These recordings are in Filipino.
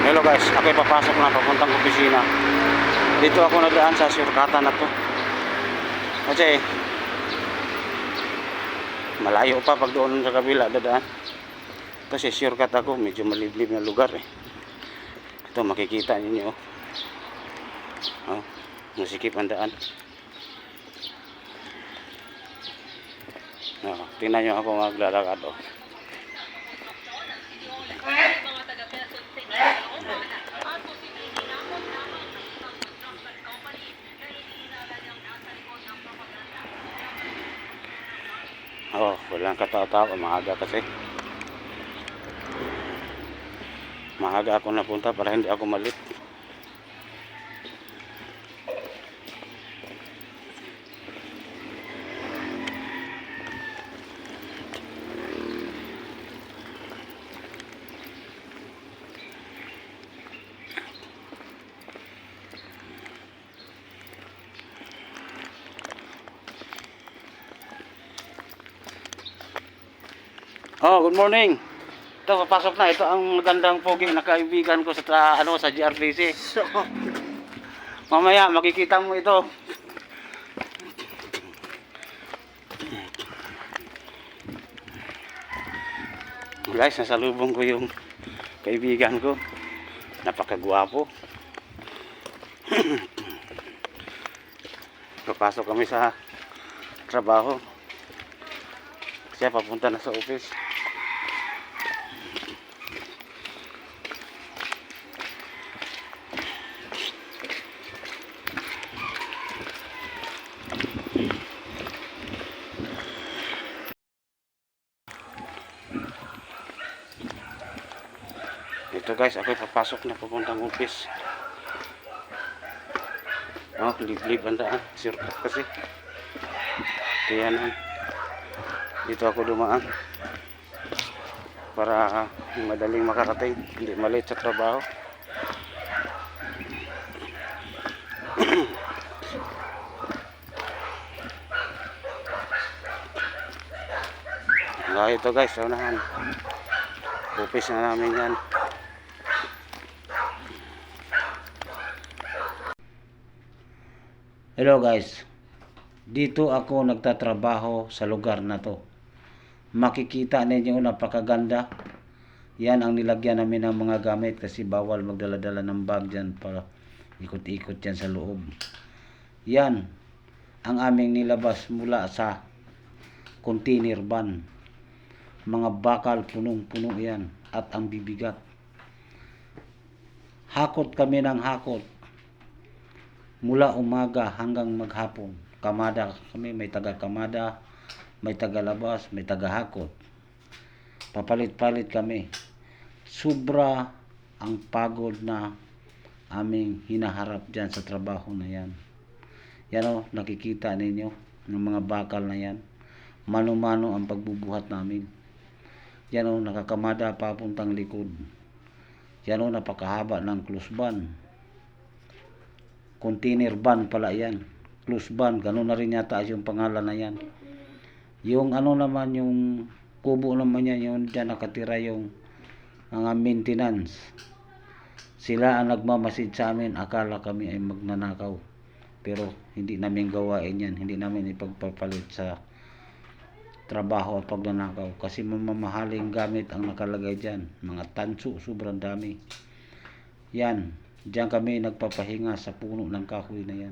Hello guys, ako'y papasok na papuntang opisina. Dito ako nadaan sa shortcutan na to. Kasi malayo pa pag doon sa kabila dadaan. Kasi shortcut ako, medyo maliblib na lugar eh. Ito makikita ninyo. Oh, masikip ang daan. Oh, tingnan nyo ako maglalakad oh. Oh, walang katao-tao, maaga kasi. Maaga ako napunta para hindi ako malit. Oh, good morning. Ito, papasok na. Ito ang magandang pogi na kaibigan ko sa GRPC. So, mamaya makikita mo ito. Guys, nasalubong ko yung kaibigan ko. Napakagwapo. Papasok kami sa trabaho. Siya papunta na sa office. Ito guys, ako'y papasok na papuntang office. Oh, liblib ang daan. Shortcut kasi. Kaya na. Dito ako dumaan. Para madaling makarating. Hindi malit sa trabaho. Ito guys, unahan. Office na namin yan. Hello guys, dito ako nagtatrabaho sa lugar na to. Makikita ninyo napakaganda. Yan ang nilagyan namin ng mga gamit kasi bawal magdala-dala ng bag dyan para ikot-ikot dyan sa loob. Yan ang aming nilabas mula sa container van. Mga bakal punong-puno yan at ang bibigat. Hakot kami ng hakot. Mula umaga hanggang maghapon. Kamada kami, may taga-kamada, may taga-labas, may taga-hakot. Papalit-palit kami. Sobra ang pagod na aming hinaharap dyan sa trabaho na yan. Yan o, nakikita ninyo ng mga bakal na yan. Mano-mano ang pagbubuhat namin. Yan o, nakakamada papuntang likod. Yan o, napakahaba ng close van. Container van pala yan. Close van, gano'n na rin yata yung pangalan na yan. Yung ano naman, yung kubo naman yan, yung dyan nakatira yung mga maintenance. Sila ang nagmamasid sa amin, akala kami ay magnanakaw. Pero hindi namin gawain yan, hindi namin ipagpapalit sa trabaho at pagnanakaw. Kasi mamamahaling gamit ang nakalagay dyan. Mga tanso, sobrang dami. Yan. Diyan kami nagpapahinga sa puno ng kahoy na yan.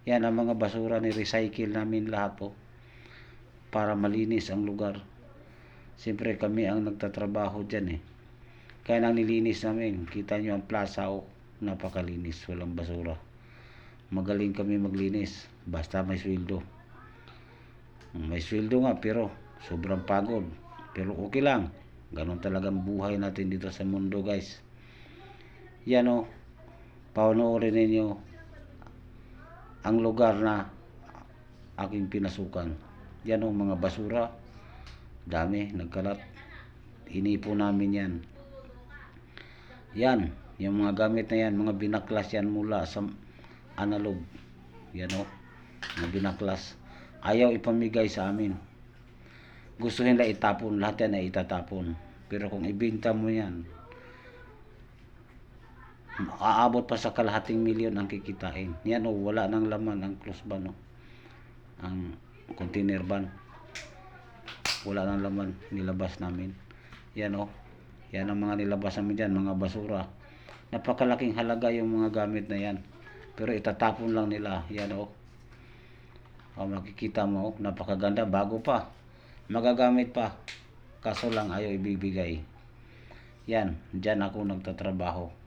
Yan ang mga basura ni recycle namin lahat po. Para malinis ang lugar. Siyempre kami ang nagtatrabaho dyan eh. Kaya nang nilinis namin. Kita nyo ang plaza o napakalinis. Walang basura. Magaling kami maglinis. Basta may sweldo. May sweldo nga pero sobrang pagod. Pero okay lang. Ganon talagang buhay natin dito sa mundo guys. Yan o. Panoorin ninyo ang lugar na aking pinasukan. Yan o, mga basura. Dami, nagkalat. Inipo namin yan. Yan, yung mga gamit na yan, mga binaklas yan mula sa analog. Yan o, mga binaklas. Ayaw ipamigay sa amin. Gusto nila itapon, lahat yan ay itatapon. Pero kung ibenta mo yan, aabot pa sa kalahating milyon ang kikitain. Yan oh, wala nang laman ang close van oh. Ang container van. Wala nang laman, nilabas namin. Yan oh. Yan ang mga nilabas namin dyan, mga basura. Napakalaking halaga yung mga gamit na yan. Pero itatapon lang nila. Yan oh. Oh, makikita mo oh, napakaganda, bago pa. Magagamit pa. Kaso lang ayaw ibibigay. Yan, dyan ako nagtatrabaho.